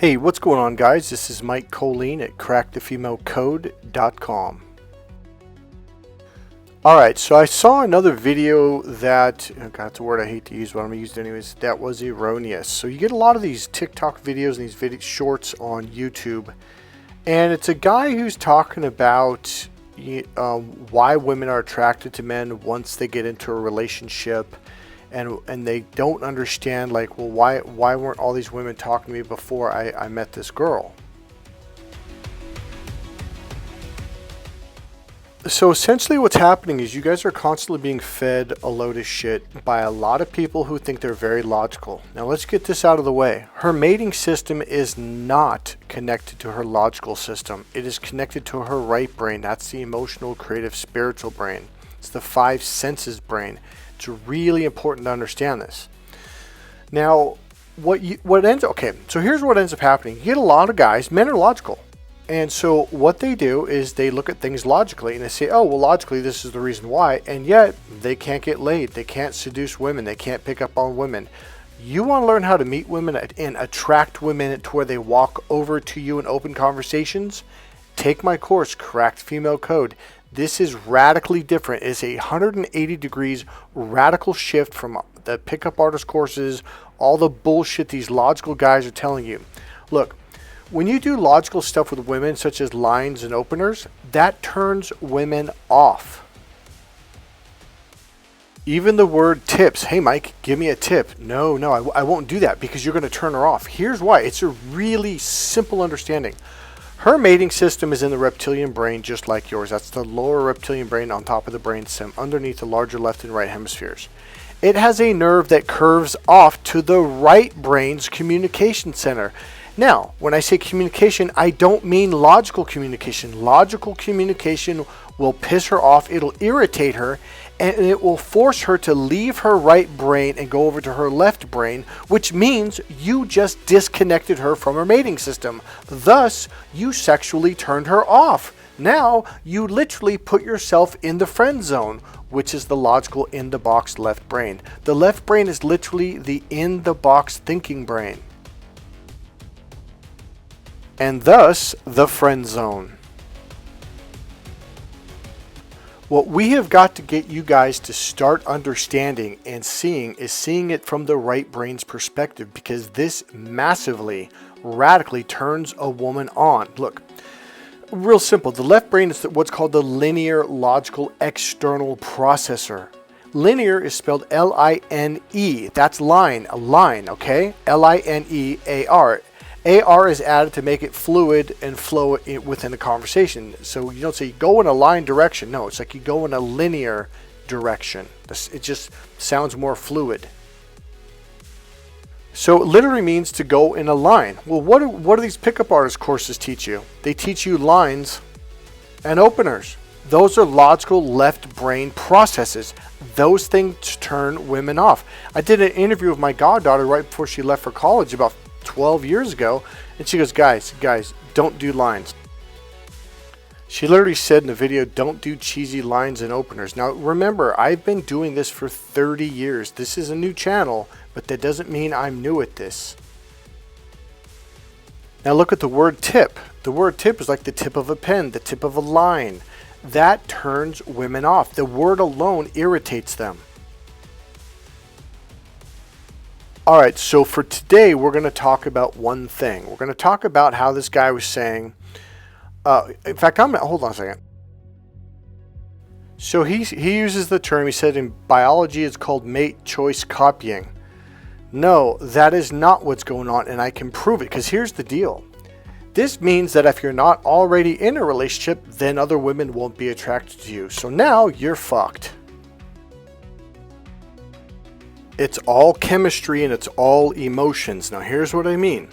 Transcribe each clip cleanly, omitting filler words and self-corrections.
Hey, what's going on, guys? This is Mike Kollin at crackthefemalecode.com. Alright, so I saw another video that, oh God, it's a word I hate to use, but I'm going to use it anyways, that was erroneous. So you get a lot of these TikTok videos and these video shorts on YouTube, and it's a guy who's talking about why women are attracted to men once they get into a relationship. And they don't understand, like, well, why weren't all these women talking to me before I met this girl? So essentially what's happening is you guys are constantly being fed a load of shit by a lot of people who think they're very logical. Now let's get this out of the way. Her mating system is not connected to her logical system. It is connected to her right brain. That's the emotional, creative, spiritual brain. It's the five senses brain. It's really important to understand this. Now, so here's what ends up happening. You get a lot of guys, men are logical. And so what they do is they look at things logically and they say, oh, well, logically, this is the reason why. And yet they can't get laid. They can't seduce women. They can't pick up on women. You want to learn how to meet women and attract women to where they walk over to you in open conversations? Take my course, Cracked Female Code. This is radically different. It's a 180 degrees radical shift from the pickup artist courses, all the bullshit these logical guys are telling you. Look, when you do logical stuff with women, such as lines and openers, that turns women off. Even the word tips. Hey, Mike, give me a tip. No, I won't do that because you're going to turn her off. Here's why. It's a really simple understanding. Her mating system is in the reptilian brain, just like yours. That's the lower reptilian brain on top of the brainstem, underneath the larger left and right hemispheres. It has a nerve that curves off to the right brain's communication center. Now, when I say communication, I don't mean logical communication. Logical communication will piss her off, it'll irritate her, and it will force her to leave her right brain and go over to her left brain, which means you just disconnected her from her mating system. Thus, you sexually turned her off. Now, you literally put yourself in the friend zone, which is the logical in-the-box left brain. The left brain is literally the in-the-box thinking brain. And thus, the friend zone. What we have got to get you guys to start understanding and seeing is seeing it from the right brain's perspective, because this massively, radically turns a woman on. Look, real simple. The left brain is what's called the linear logical external processor. Linear is spelled L-I-N-E. That's line, a line, okay? L-I-N-E-A-R. AR is added to make it fluid and flow within a conversation. So you don't say go in a line direction. No, it's like you go in a linear direction. It just sounds more fluid. So it literally means to go in a line. Well, what do these pickup artist courses teach you? They teach you lines and openers. Those are logical left brain processes. Those things turn women off. I did an interview with my goddaughter right before she left for college about 12 years ago, and she goes, guys, don't do lines. She literally said in the video, don't do cheesy lines and openers. Now remember, I've been doing this for 30 years. This is a new channel, but that doesn't mean I'm new at this. Now look at the word tip. The word tip is like the tip of a pen, the tip of a line. That turns women off. The word alone irritates them. Alright, so for today, we're going to talk about one thing. We're going to talk about how this guy was saying, in fact, hold on a second. So he uses the term, he said in biology it's called mate choice copying. No, that is not what's going on, and I can prove it, because here's the deal. This means that if you're not already in a relationship, then other women won't be attracted to you. So now you're fucked. It's all chemistry and it's all emotions. Now here's what I mean.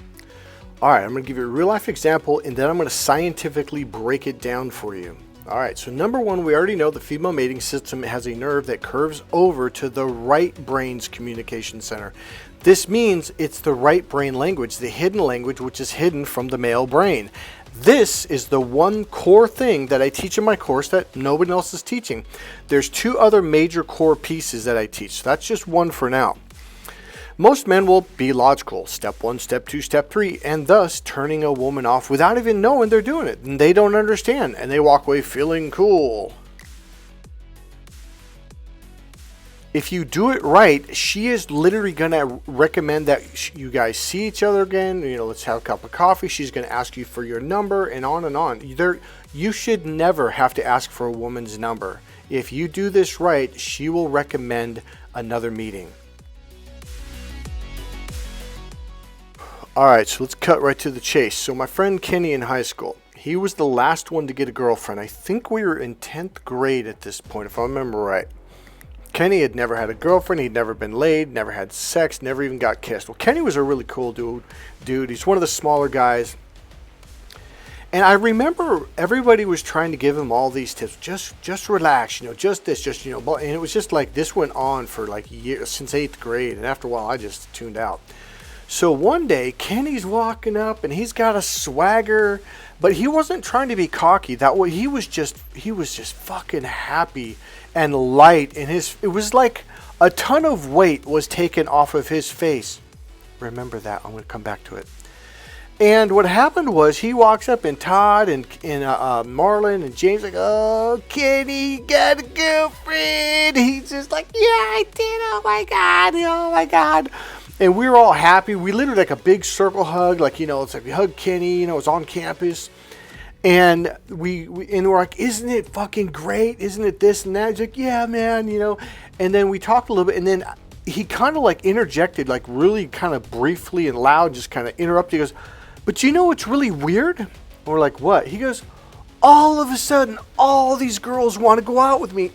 Alright, I'm going to give you a real life example and then I'm going to scientifically break it down for you. Alright, so number one, we already know the female mating system has a nerve that curves over to the right brain's communication center. This means it's the right brain language, the hidden language which is hidden from the male brain. This is the one core thing that I teach in my course that nobody else is teaching. There's two other major core pieces that I teach. So that's just one for now. Most men will be logical, step 1, step 2, step 3, and thus turning a woman off without even knowing they're doing it. And they don't understand, and they walk away feeling cool. If you do it right, she is literally going to recommend that you guys see each other again. Let's have a cup of coffee. She's going to ask you for your number and on and on. You should never have to ask for a woman's number. If you do this right, she will recommend another meeting. All right, so let's cut right to the chase. So my friend Kenny in high school, he was the last one to get a girlfriend. I think we were in 10th grade at this point, if I remember right. Kenny had never had a girlfriend. He'd never been laid, never had sex, never even got kissed. Well, Kenny was a really cool dude. He's one of the smaller guys. And I remember everybody was trying to give him all these tips. Just relax, just this, and it was just like this went on for like years, since 8th grade. And after a while, I just tuned out. So one day, Kenny's walking up and he's got a swagger, but he wasn't trying to be cocky. That way, he was just fucking happy and light, and it was like a ton of weight was taken off of his face. Remember that. I'm going to come back to it. And what happened was he walks up, and Todd and Marlon and James like, oh, Kenny, got a girlfriend. He's just like, yeah, I did. Oh my god. And we were all happy. We literally like a big circle hug, it's like we hugged Kenny. It's on campus. And we're like, isn't it fucking great? Isn't it this and that? He's like, yeah, man, And then we talked a little bit, and then he kind of like interjected, like really kind of briefly and loud, just kind of interrupted. He goes, but what's really weird? And we're like, what? He goes, all of a sudden, all these girls want to go out with me.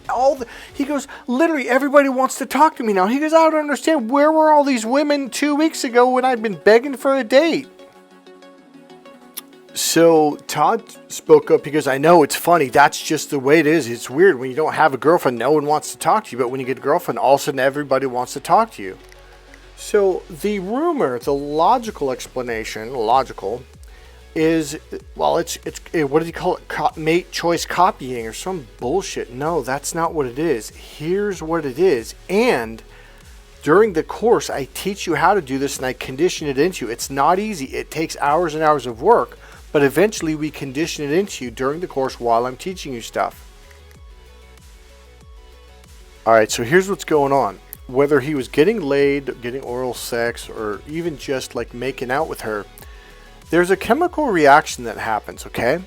He goes, literally everybody wants to talk to me now. He goes, I don't understand. Where were all these women 2 weeks ago when I'd been begging for a date? So Todd spoke up because I know it's funny. That's just the way it is. It's weird when you don't have a girlfriend. No one wants to talk to you. But when you get a girlfriend, all of a sudden everybody wants to talk to you. So the logical explanation, is, well, it's what do you call it? Mate choice copying or some bullshit. No, that's not what it is. Here's what it is. And during the course, I teach you how to do this and I condition it into you. It's not easy. It takes hours and hours of work, but eventually we condition it into you during the course while I'm teaching you stuff. All right, so here's what's going on. Whether he was getting laid, getting oral sex, or even just like making out with her, there's a chemical reaction that happens, okay?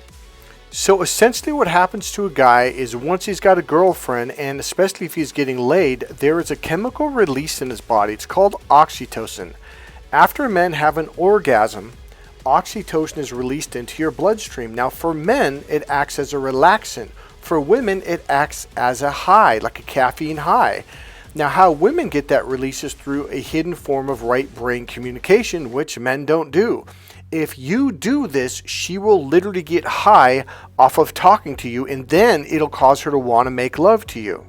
So essentially what happens to a guy is once he's got a girlfriend, and especially if he's getting laid, there is a chemical release in his body. It's called oxytocin. After men have an orgasm, oxytocin is released into your bloodstream. Now for men, it acts as a relaxant. For women, it acts as a high, like a caffeine high. Now how women get that release is through a hidden form of right brain communication, which men don't do. If you do this, she will literally get high off of talking to you, and then it'll cause her to want to make love to you.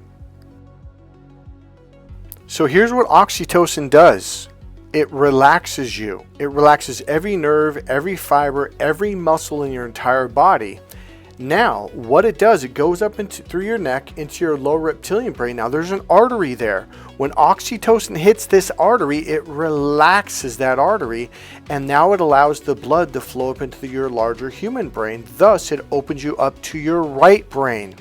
So here's what oxytocin does. It relaxes you. It relaxes every nerve, every fiber, every muscle in your entire body. Now, what it does, it goes up through your neck into your lower reptilian brain. Now, there's an artery there. When oxytocin hits this artery, it relaxes that artery, and now it allows the blood to flow up into your larger human brain. Thus, it opens you up to your right brain.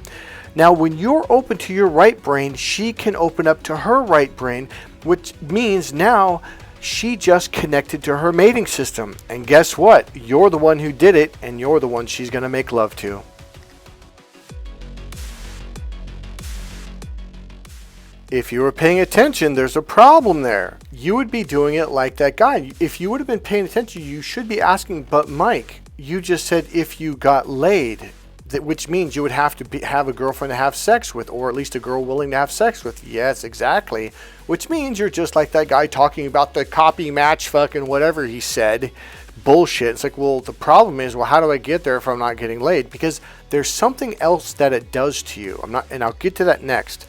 Now, when you're open to your right brain, she can open up to her right brain, which means now she just connected to her mating system. And guess what? You're the one who did it, and you're the one she's going to make love to. If you were paying attention, there's a problem there. You would be doing it like that guy. If you would have been paying attention, you should be asking, but Mike, you just said if you got laid, which means you would have to have a girlfriend to have sex with, or at least a girl willing to have sex with. Yes, exactly. Which means you're just like that guy talking about the copy match fucking whatever he said. Bullshit. It's like, well, the problem is, well, how do I get there if I'm not getting laid? Because there's something else that it does to you. And I'll get to that next.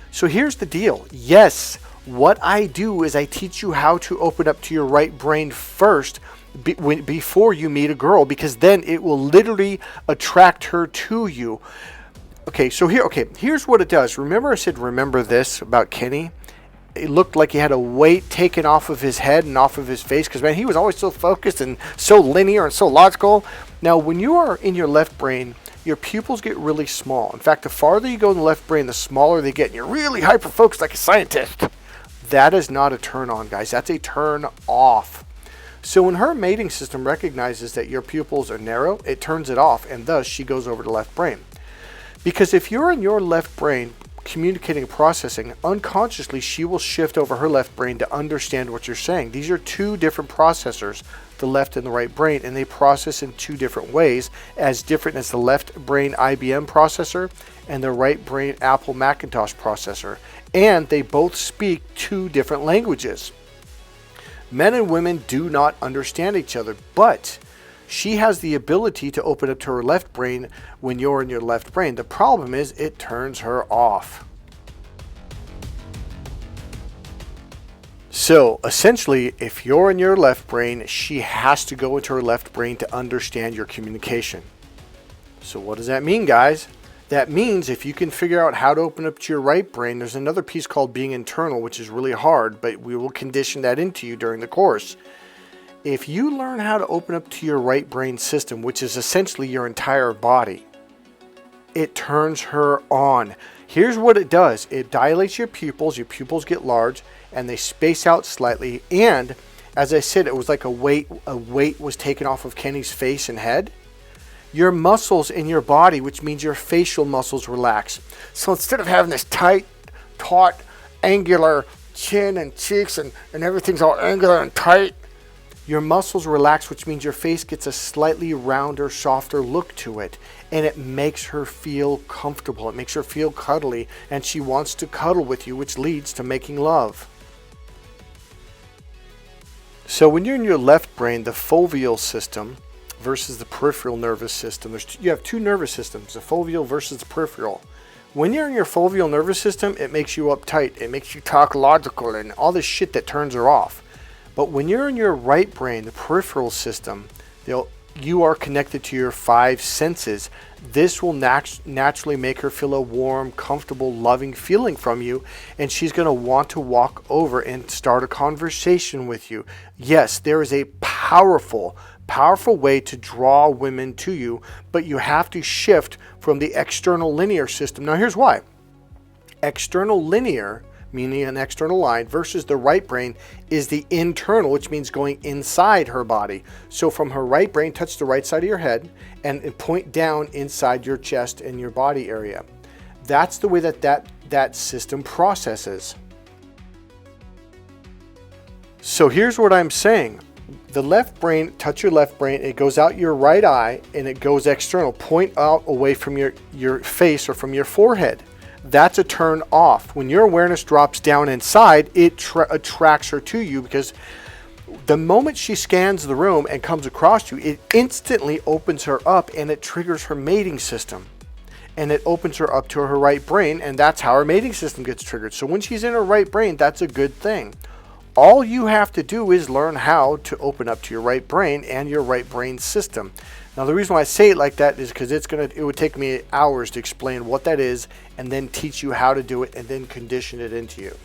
So here's the deal. Yes, what I do is I teach you how to open up to your right brain first before you meet a girl, because then it will literally attract her to you. Okay, so here's what it does. Remember I said remember this about Kenny? it looked like he had a weight taken off of his head and off of his face, because man, he was always so focused and so linear and so logical. Now, when you are in your left brain, your pupils get really small. In fact, the farther you go in the left brain, the smaller they get, and you're really hyper focused like a scientist. That is not a turn on, guys. That's a turn off. So when her mating system recognizes that your pupils are narrow, it turns it off, and thus she goes over to left brain. Because if you're in your left brain communicating and processing, unconsciously she will shift over her left brain to understand what you're saying. These are two different processors, the left and the right brain, and they process in two different ways, as different as the left brain IBM processor and the right brain Apple Macintosh processor. And they both speak two different languages. Men and women do not understand each other, but she has the ability to open up to her left brain when you're in your left brain. The problem is it turns her off. So essentially, if you're in your left brain, she has to go into her left brain to understand your communication. So what does that mean, guys? That means if you can figure out how to open up to your right brain, there's another piece called being internal, which is really hard, but we will condition that into you during the course. If you learn how to open up to your right brain system, which is essentially your entire body, it turns her on. Here's what it does. It dilates your pupils get large, and they space out slightly. And as I said, it was like a weight was taken off of Kenny's face and head. Your muscles in your body, which means your facial muscles, relax. So instead of having this tight, taut, angular chin and cheeks and everything's all angular and tight, your muscles relax, which means your face gets a slightly rounder, softer look to it. And it makes her feel comfortable. It makes her feel cuddly. And she wants to cuddle with you, which leads to making love. So when you're in your left brain, the foveal system versus the peripheral nervous system, you have two nervous systems, the foveal versus the peripheral. When you're in your foveal nervous system, it makes you uptight. It makes you talk logical and all this shit that turns her off. But when you're in your right brain, the peripheral system, you are connected to your five senses. This will naturally make her feel a warm, comfortable, loving feeling from you, and she's going to want to walk over and start a conversation with you. Yes, there is a powerful way to draw women to you, but you have to shift from the external linear system. Now here's why. External linear, meaning an external line, versus the right brain is the internal, which means going inside her body. So from her right brain, touch the right side of your head and point down inside your chest and your body area. That's the way that system processes. So here's what I'm saying. The left brain, touch your left brain, it goes out your right eye and it goes external. Point out away from your face or from your forehead. That's a turn off. When your awareness drops down inside, it attracts her to you, because the moment she scans the room and comes across you, it instantly opens her up and it triggers her mating system. And it opens her up to her right brain, and that's how her mating system gets triggered. So when she's in her right brain, that's a good thing. All you have to do is learn how to open up to your right brain and your right brain system. Now, the reason why I say it like that is because it would take me hours to explain what that is and then teach you how to do it and then condition it into you.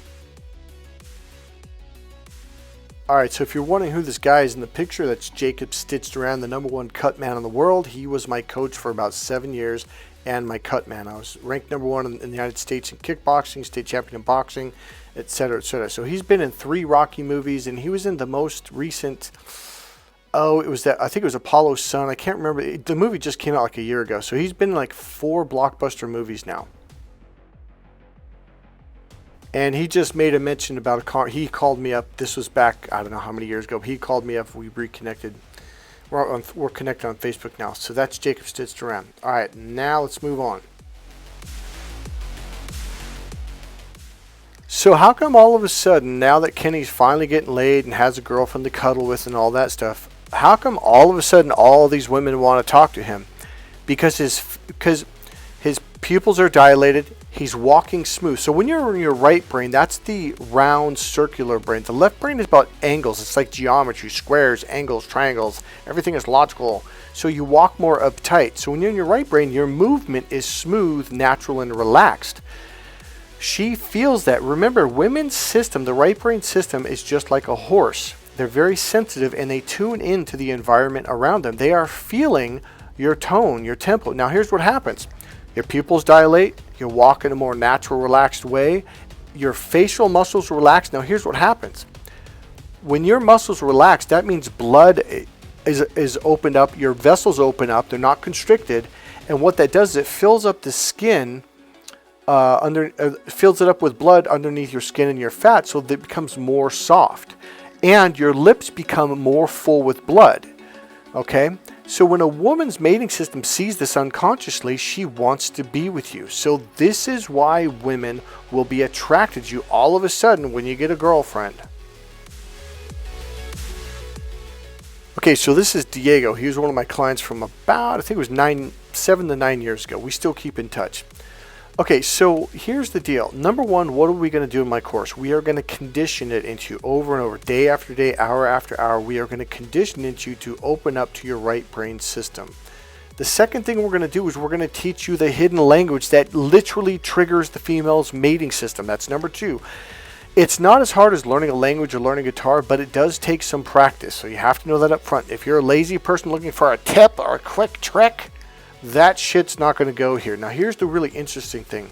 All right, so if you're wondering who this guy is in the picture, that's Jacob Stitched Around, the #1 cut man in the world. He was my coach for about 7 years and my cut man. I was ranked #1 in the United States in kickboxing, state champion in boxing, etc., etc. So he's been in 3 Rocky movies, and he was in the most recent, I think it was Apollo's Son. I can't remember. The movie just came out like a year ago. So he's been in like 4 blockbuster movies now. And he just made a mention about a car. He called me up. This was back, I don't know how many years ago. He called me up. We reconnected. We're connected on Facebook now. So that's Jacob Stitched Around. All right, now let's move on. So how come all of a sudden, now that Kenny's finally getting laid and has a girlfriend to cuddle with and all that stuff, how come all of a sudden all these women want to talk to him? Because his pupils are dilated. He's walking smooth. So when you're in your right brain, that's the round, circular brain. The left brain is about angles. It's like geometry, squares, angles, triangles. Everything is logical. So you walk more uptight. So when you're in your right brain, your movement is smooth, natural, and relaxed. She feels that. Remember, women's system, the right brain system, is just like a horse. They're very sensitive and they tune into the environment around them. They are feeling your tone, your tempo. Now here's what happens. Your pupils dilate, you walk in a more natural, relaxed way, your facial muscles relax. Now here's what happens. When your muscles relax, that means blood is opened up, your vessels open up, they're not constricted, and what that does is it fills up the skin, fills it up with blood underneath your skin and your fat, so that it becomes more soft. And your lips become more full with blood. Okay? So when a woman's mating system sees this unconsciously, she wants to be with you. So this is why women will be attracted to you all of a sudden when you get a girlfriend. Okay, so this is Diego. He was one of my clients from about, I think it was 7 to 9 years ago. We still keep in touch. Okay, so here's the deal. Number one, what are we going to do in my course? We are going to condition it into you over and over, day after day, hour after hour. We are going to condition into you to open up to your right brain system. The second thing we're going to do is we're going to teach you the hidden language that literally triggers the female's mating system. That's number two. It's not as hard as learning a language or learning guitar, but it does take some practice. So you have to know that up front. If you're a lazy person looking for a tip or a quick trick, that shit's not going to go here. Now here's the really interesting thing.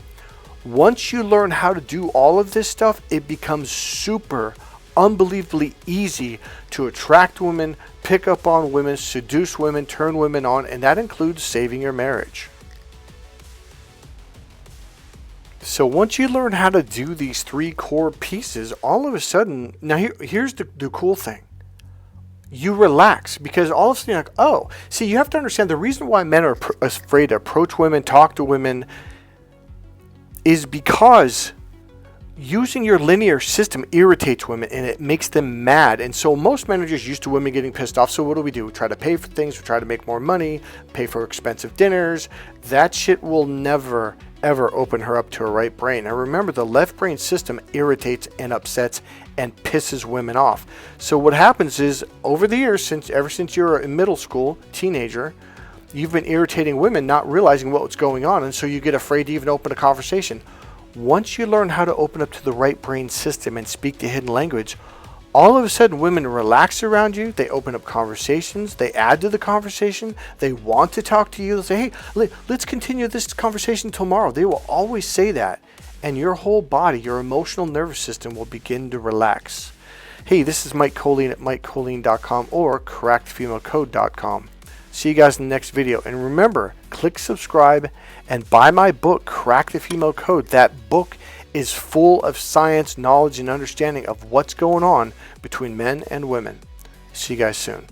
Once you learn how to do all of this stuff, it becomes super unbelievably easy to attract women, pick up on women, seduce women, turn women on, and that includes saving your marriage. So once you learn how to do these three core pieces, all of a sudden, now here's the cool thing. You relax, because all of a sudden you're like, oh, see, you have to understand the reason why men are afraid to approach women, talk to women, is because using your linear system irritates women and it makes them mad. And so most men are just used to women getting pissed off. So what do? We try to pay for things, we try to make more money, pay for expensive dinners. That shit will never, ever open her up to her right brain. And remember, the left brain system irritates and upsets and pisses women off. So what happens is, over the years, ever since you're in middle school, teenager, you've been irritating women, not realizing what's going on, and so you get afraid to even open a conversation. Once you learn how to open up to the right brain system and speak the hidden language, all of a sudden women relax around you, they open up conversations, they add to the conversation, they want to talk to you, they'll say, hey, let's continue this conversation tomorrow. They will always say that. And your whole body, your emotional nervous system will begin to relax. Hey, this is Mike Kollin at MikeKollin.com or CorrectFemaleCode.com. See you guys in the next video. And remember, click subscribe and buy my book, Crack the Female Code. That book is full of science, knowledge, and understanding of what's going on between men and women. See you guys soon.